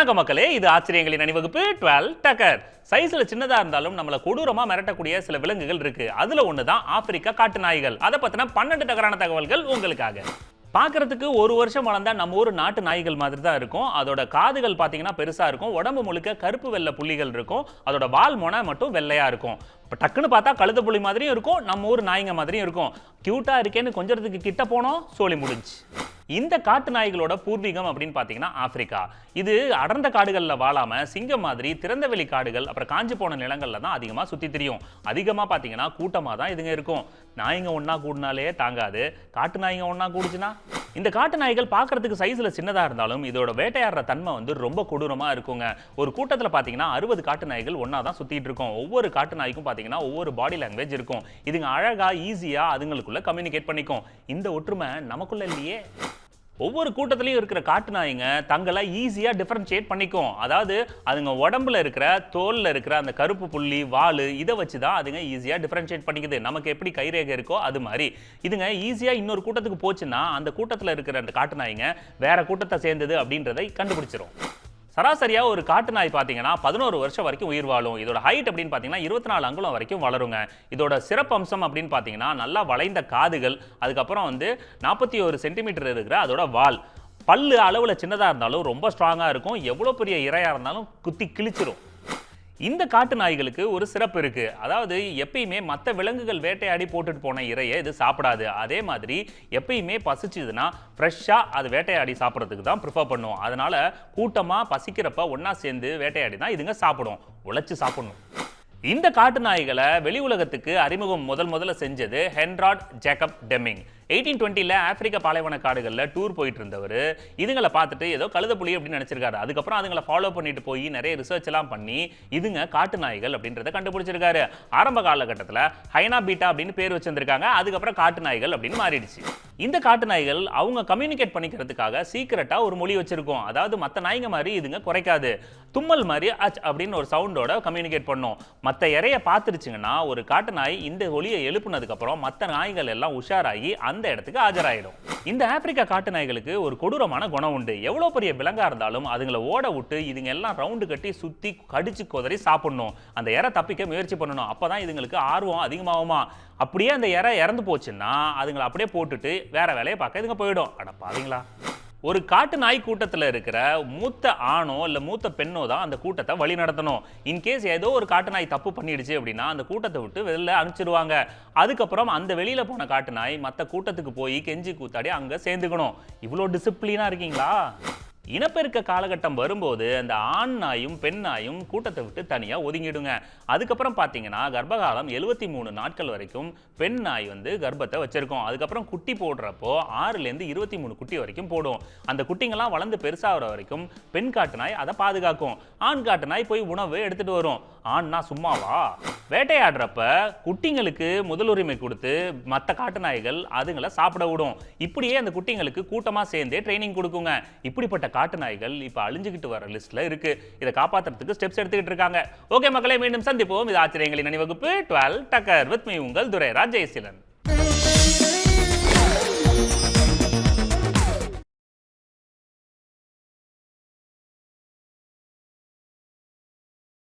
வணக்கம் மக்களே, இது ஆச்சரியங்களின் அணிவகுப்பு 12 டக்கர். சைஸ்ல சின்னதா இருந்தாலும் நம்மள கொடூரமா மிரட்டக்கூடிய சில விலங்குகள் இருக்கு. அதுல ஒண்ணுதான் ஆப்பிரிக்கா காட்டு நாய்கள். அதை பத்தின 12 டக்கரான தகவல்கள் உங்களுக்காக. பார்க்கறதுக்கு ஒரு வருஷம் வளர்ந்தா நம்ம ஊர் நாட்டு நாய்கள் மாதிரி தான் இருக்கும். அதோட காதுகள் பார்த்தீங்கன்னா பெருசா இருக்கும். உடம்பு முழுக்க கருப்பு வெள்ளை புள்ளிகள் இருக்கும். அதோட வால் மொனை மட்டும் வெள்ளையா இருக்கும். இப்போ டக்குன்னு பார்த்தா கழுத புள்ளி மாதிரியும் இருக்கும், நம்ம ஊர் நாய்ங்க மாதிரியும் இருக்கும். கியூட்டா இருக்கேன்னு கொஞ்சத்துக்கு கிட்ட போனோம், சோழி முடிஞ்சு. இந்த காட்டு நாய்களோட பூர்வீகம் அப்படின்னு பார்த்தீங்கன்னா ஆப்பிரிக்கா. இது அடர்ந்த காடுகளில் வாழாம சிங்கம் மாதிரி திறந்தவெளி காடுகள் அப்புறம் காஞ்சி போன நிலங்கள்ல தான் அதிகமாக சுற்றி திரியும். அதிகமாக பார்த்தீங்கன்னா கூட்டமாக தான் இதுங்க இருக்கும். நாய்ங்க ஒன்றா கூடினாலே தாங்காது, காட்டு நாய்ங்க ஒன்றா கூடுச்சுன்னா. இந்த காட்டு நாய்கள் பார்க்கறதுக்கு சைஸில் சின்னதாக இருந்தாலும் இதோட வேட்டையாடுற தன்மை வந்து ரொம்ப கொடூரமாக இருக்குங்க. ஒரு கூட்டத்தில் பார்த்தீங்கன்னா 60 காட்டு நாய்கள் ஒன்றா தான் சுற்றிட்டு இருக்கும். ஒவ்வொரு காட்டு நாய்க்கும் பார்த்தீங்கன்னா ஒவ்வொரு பாடி லாங்குவேஜ் இருக்கும். இதுங்க அழகாக ஈஸியாக அதுங்களுக்குள்ள கம்யூனிகேட் பண்ணிக்கும். இந்த ஒற்றுமை நமக்குள்ள இல்லையே. ஒவ்வொரு கூட்டத்திலையும் இருக்கிற காட்டு நாய்ங்க தங்களை ஈஸியாக டிஃபரன்ஷியேட் பண்ணிக்கும். அதாவது அதுங்க உடம்புல இருக்கிற தோலில் இருக்கிற அந்த கருப்பு புள்ளி வால் இதை வச்சு தான் அதுங்க ஈஸியாக டிஃபரன்ஷியேட் பண்ணிக்குது. நமக்கு எப்படி கைரேகை இருக்கோ அது மாதிரி இதுங்க ஈஸியாக இன்னொரு கூட்டத்துக்கு போச்சுன்னா அந்த கூட்டத்தில் இருக்கிற அந்த காட்டு நாய்ங்க வேற கூட்டத்தை சேர்ந்தது அப்படின்றதை கண்டுபிடிச்சிரும். சராசரியா ஒரு காட்டு நாய் பார்த்தீங்கன்னா 11 வருஷம் வரைக்கும் உயிர் வாழும். இதோட ஹைட் அப்படின்னு பார்த்தீங்கன்னா 24 அங்குலம் வரைக்கும் வளருங்க. இதோட சிறப்பு அம்சம் அப்படின்னு பார்த்தீங்கன்னா நல்லா வளைந்த காதுகள், அதுக்கப்புறம் 41 சென்டிமீட்டர் இருக்கிற அதோட வால். பல்லு அளவில் சின்னதாக இருந்தாலும் ரொம்ப ஸ்ட்ராங்காக இருக்கும். எவ்வளோ பெரிய இரையாக இருந்தாலும் குத்தி கிழிச்சிரும். இந்த காட்டு நாய்களுக்கு ஒரு சிறப்பு இருக்கு. அதாவது எப்பயுமே மற்ற விலங்குகள் வேட்டையாடி போட்டுட்டு போன இரையை இது சாப்பிடாது. அதே மாதிரி எப்பயுமே பசிச்சுதுன்னா ஃப்ரெஷ்ஷாக அது வேட்டையாடி சாப்பிட்றதுக்கு தான் ப்ரிஃபர் பண்ணும். அதனால கூட்டமாக பசிக்கிறப்ப ஒன்றா சேர்ந்து வேட்டையாடி தான் இதுங்க சாப்பிடும், உழைச்சி சாப்பிடணும். இந்த காட்டு நாய்களை வெளி உலகத்துக்கு அறிமுகம் முதல்ல செஞ்சது ஹென்ராட் ஜேக்கப் டெமிங். 1820 ஆப்பிரிக்க பாலைவன காடுகளில் டூர் போயிட்டு இருந்தவர் இதுங்களை பார்த்துட்டு ஏதோ கழுத புலி அப்படின்னு நினைச்சிருக்காரு. அதுக்கப்புறம் அதுங்களை ஃபாலோ பண்ணிட்டு போய் நிறைய ரிசர்ச் எல்லாம் பண்ணி இதுங்க காட்டு நாய்கள் அப்படின்றத கண்டுபிடிச்சிருக்காரு. ஆரம்ப காலகட்டத்தில் ஹைனா பீட்டா அப்படின்னு பேர் வச்சிருந்திருக்காங்க. அதுக்கப்புறம் காட்டு நாய்கள் அப்படின்னு மாறிடுச்சு. இந்த காட்டு நாய்கள் அவங்க கம்யூனிகேட் பண்ணிக்கிறதுக்காக சீக்கிரட்டா ஒரு மொழி வச்சிருக்கோம். அதாவது மற்ற நாய்ங்க மாதிரி இதுங்க குறைக்காது. தும்மல் மாதிரி அச் அப்படின்னு ஒரு சவுண்டோட கம்யூனிகேட் பண்ணும். மற்ற இறைய பார்த்துருச்சுங்கன்னா ஒரு காட்டு நாய் இந்த ஒலியை எழுப்புனதுக்கு அப்புறம் மற்ற நாய்கள் எல்லாம் உஷாராகி அந்த இடத்துக்கு ஆஜராயிடும். இந்த ஆப்பிரிக்கா காட்டு நாய்களுக்கு ஒரு கொடூரமான குணம் உண்டு. எவ்வளவு பெரிய விலங்கா இருந்தாலும் அதுங்களை ஓட விட்டு இதுங்க எல்லாம் ரவுண்டு கட்டி சுத்தி கடிச்சு கொதறி சாப்பிடணும். அந்த இறை தப்பிக்க முயற்சி பண்ணணும். அப்பதான் இதுங்களுக்கு ஆர்வம் அதிகமாகுமா. அப்படியே அந்த இறை இறந்து போச்சுன்னா அதுங்களை அப்படியே போட்டுட்டு வேற வேலையை பார்க்க இதுங்க போயிடும். அட பாவீங்களா. ஒரு காட்டு நாய் கூட்டத்தில் இருக்கிற மூத்த ஆணோ இல்லை மூத்த பெண்ணோ தான் அந்த கூட்டத்தை வழி நடத்தணும். இன்கேஸ் ஏதோ ஒரு காட்டு நாய் தப்பு பண்ணிடுச்சு அப்படின்னா அந்த கூட்டத்தை விட்டு வெளில அனுப்பிச்சிடுவாங்க. அதுக்கப்புறம் அந்த வெளியில போன காட்டு நாய் மற்ற கூட்டத்துக்கு போய் கெஞ்சி கூத்தாடி அங்கே சேர்ந்துக்கணும். இவ்வளோ டிசிப்ளினா இருக்கீங்களா? இனப்பெருக்க காலகட்டம் வரும்போது அந்த ஆண் நாயும் பெண் நாயும் கூட்டத்தை விட்டு தனியாக ஒதுங்கிடுங்க. அதுக்கப்புறம் பார்த்தீங்கன்னா கர்ப்பகாலம் 73 நாட்கள் வரைக்கும் பெண் நாய் கர்ப்பத்தை வச்சிருக்கோம். அதுக்கப்புறம் குட்டி போடுறப்போ 6லேருந்து 23 குட்டி வரைக்கும் போடும். அந்த குட்டிங்கெல்லாம் வளர்ந்து பெருசாகிற வரைக்கும் பெண் காட்டு நாய் அதை பாதுகாக்கும். ஆண் காட்டு நாய் போய் உணவு எடுத்துட்டு வரும். ஆண்னா சும்மாவா? வேட்டையாடுறப்ப குட்டிங்களுக்கு முதலுரிமை கொடுத்து மற்ற காட்டு நாய்கள் அதுங்களை சாப்பிட விடும். இப்படியே அந்த குட்டிங்களுக்கு கூட்டமாக சேர்ந்தே ட்ரைனிங் கொடுக்குங்க. இப்படிப்பட்ட காட்டு நாய்கள் இப்ப அழிஞ்சுக்கிட்டு வர லிஸ்ட்ல இருக்கு. இதை காப்பாற்றுறதுக்கு ஸ்டெப்ஸ் எடுத்துக்கிட்டு இருக்காங்க. ஓகே மக்களே, மீண்டும் சந்திப்போம். இது ஆச்சரியங்களின் அணிவகுப்பு 12 டக்கர் வித் மீ உங்கள் துரைராஜ் ஜெயசீலன்.